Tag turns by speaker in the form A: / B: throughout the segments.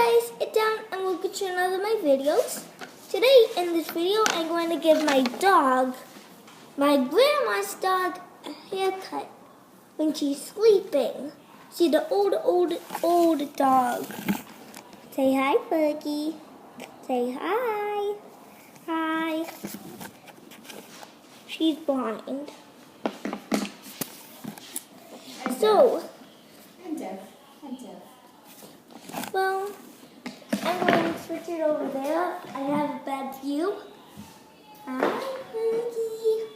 A: guys, it's down and we'll get you another of my videos. Today in this video I'm going to give my dog, my grandma's dog, a haircut when she's sleeping. She's the old dog. Say hi, Fergie. Say hi. Hi. She's blind. So,
B: I'm deaf.
A: well, I'm going to switch it over there. I have a bad view. Hi, Fergie.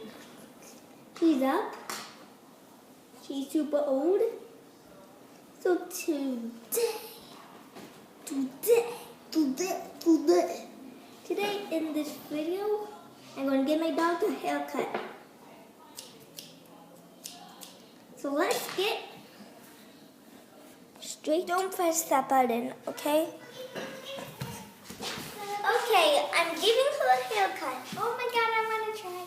A: She's up. She's super old. So today in this video, I'm going to give my dog a haircut. So let's get straight. Don't press that button, okay? Okay, I'm giving her a haircut. Oh my god, I want to try.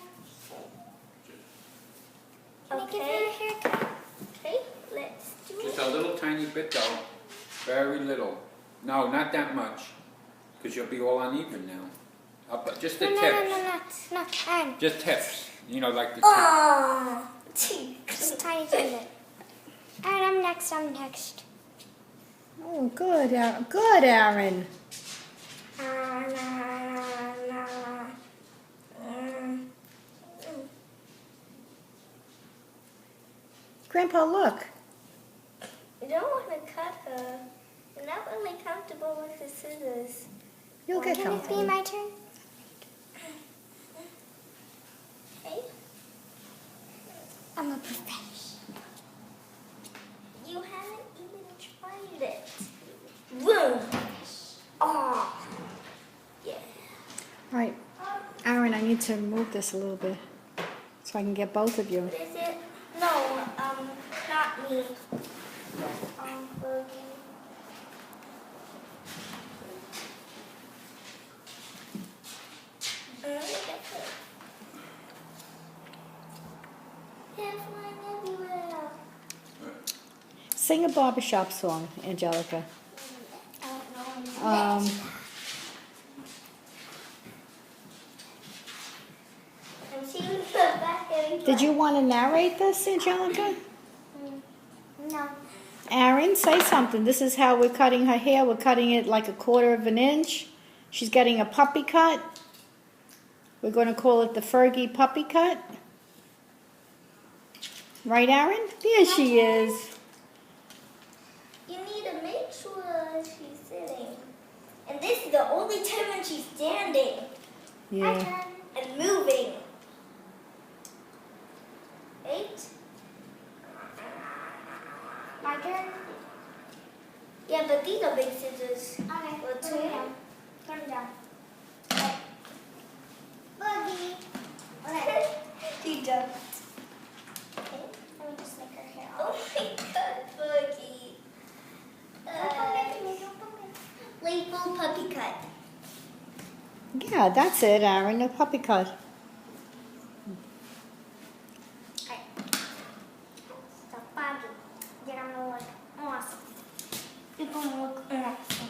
A: Can I give her a haircut? Okay, let's do it.
C: Just a little tiny bit though. Very little. No, not that much. Because you'll be all uneven now. Up, just the tips.
A: No.
C: Just tips. You know, like the tips.
A: Oh, just tiny bit. Alright, I'm next.
B: Oh, good, Aaron. Grandpa, look.
A: You don't want to cut her. You're not really comfortable with the scissors.
B: You'll get
A: Can it
B: comfortable.
A: be my turn? Okay. I'm a professional. You haven't even tried it. Boom. Oh. Yeah.
B: All right, Aaron, I need to move this a little bit so I can get both of you.
A: What is it? No, not me. Fergie. They're flying everywhere.
B: Sing a barbershop song, Angelica.
A: I don't know. I'm seeing the back everywhere.
B: Did you want to narrate this, Angelica?
A: No.
B: Aaron, say something. This is how we're cutting her hair. We're cutting it like 1/4 of an inch. She's getting a puppy cut. We're going to call it the Fergie puppy cut. Right, Aaron? There she is.
A: You need to make sure she's sitting. And this is the only time when she's standing.
B: Yeah.
A: And moving. 8. My turn? Yeah, but these are big scissors. Okay. Or 2. Turn them down. Boogie. She jumped. Okay, let me just make her hair. Oh my god, Boogie. Playful puppy cut.
B: Yeah, that's it, Aaron. A puppy cut.
A: Stop bugging. You're gonna look awesome. You're gonna look awesome.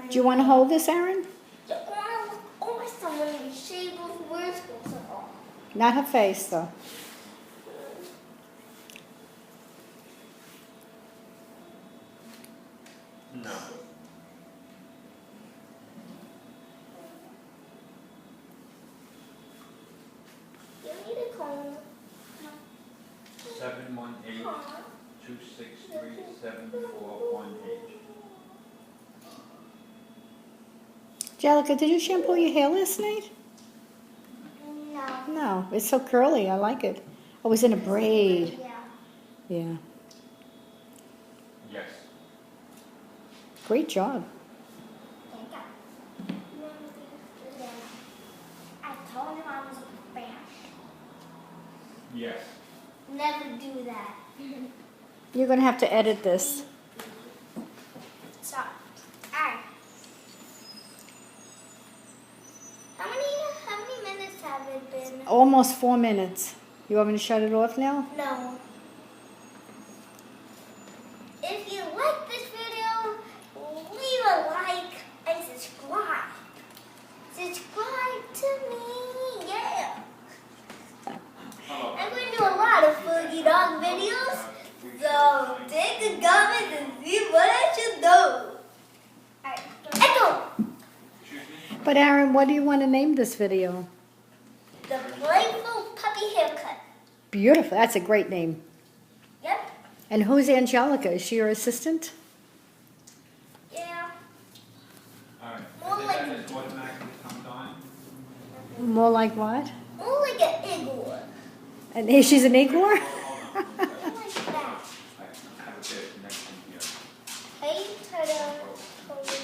B: Do you want to hold this, Aaron?
A: You're gonna look awesome when you shave those whiskers off.
B: Not her face, though.
C: No.
A: You need a comb.
C: 718 263 7418.
B: Angelica, did you shampoo your hair last night?
A: No.
B: No, it's so curly. I like it. Oh, it was in a braid.
A: Yeah.
B: Yeah.
C: Yes.
B: Great job.
A: I told him I was a professional.
C: Yes.
A: Never do that.
B: You're going to have to edit this.
A: Stop. Alright. How many minutes have it been?
B: Almost 4 minutes. You want me to shut it off now?
A: No. If you like this video, leave
B: But Aaron, what do you want to name this video?
A: The Playful Puppy Haircut.
B: Beautiful. That's a great name.
A: Yep.
B: And who's Angelica? Is she your assistant?
A: Yeah.
C: Alright,
A: More
C: and
A: like-
C: then that automatically comes on.
B: More like what?
A: More like an Igor.
B: And she's an Igor?
A: More like that.
C: I have a bit next one here.
A: Hey, try to hold it.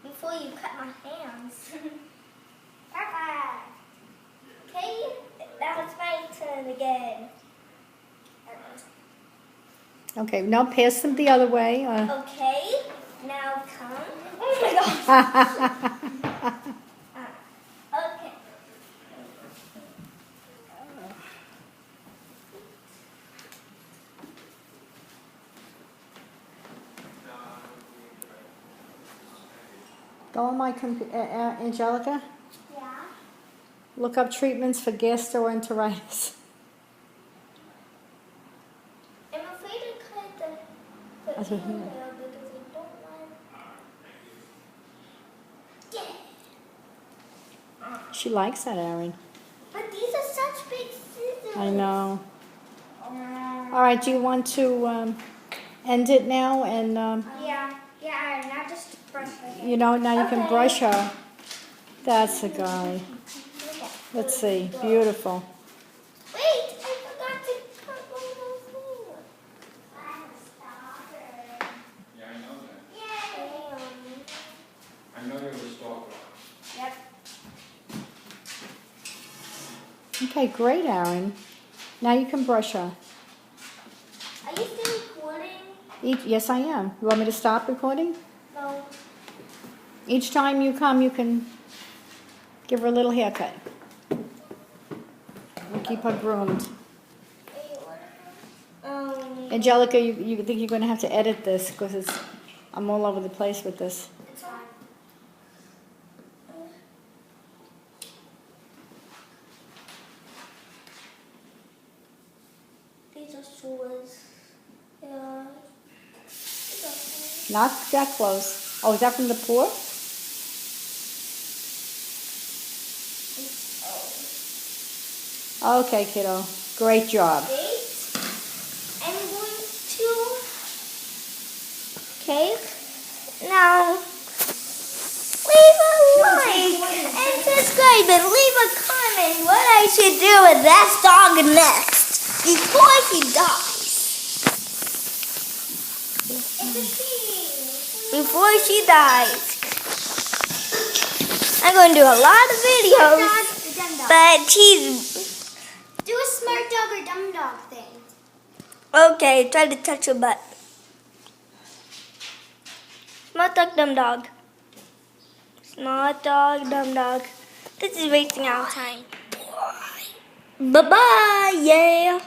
A: Before you cut my hands. Bye-bye. Okay, now it's my turn again.
B: Okay, now pass them the other way.
A: Okay, now come. Oh my god. Okay.
B: Go on my computer, Angelica.
A: Yeah.
B: Look up treatments for gastroenteritis.
A: I'm afraid to cut the
B: That's what he-
A: fingernail because I don't want. Yeah.
B: She likes that, Aaron.
A: But these are such big scissors.
B: I know. All right, do you want to end it now? And,
A: Yeah, now just brush it.
B: you know, now you can
A: Okay.
B: brush her. That's the guy. Let's see. Beautiful.
A: Wait, I forgot to cut one more finger. I'm a stalker.
C: Yeah, I know that.
A: Yay.
C: I know you're a stalker.
A: Yep.
B: Okay, great, Aaron. Now you can brush her.
A: Are you still recording?
B: Yes, I am. You want me to stop recording?
A: No.
B: Each time you come, you can give her a little haircut. And keep her groomed. Angelica, you think you're going to have to edit this because I'm all over the place with this.
A: It's fine. These are sores. Yeah. These are sores.
B: Not that close. Oh, is that from the pour? Okay, kiddo. Great job.
A: Wait. I'm going to. Okay. Now, leave a like and subscribe and leave a comment what I should do with that dog next before he dies. Before she dies. I'm going to do a lot of videos, but she's.
D: Do a smart dog or dumb dog thing.
A: Okay, try to touch your butt. Smart dog, dumb dog. Smart dog, dumb dog. This is wasting our time. Bye-bye, yeah.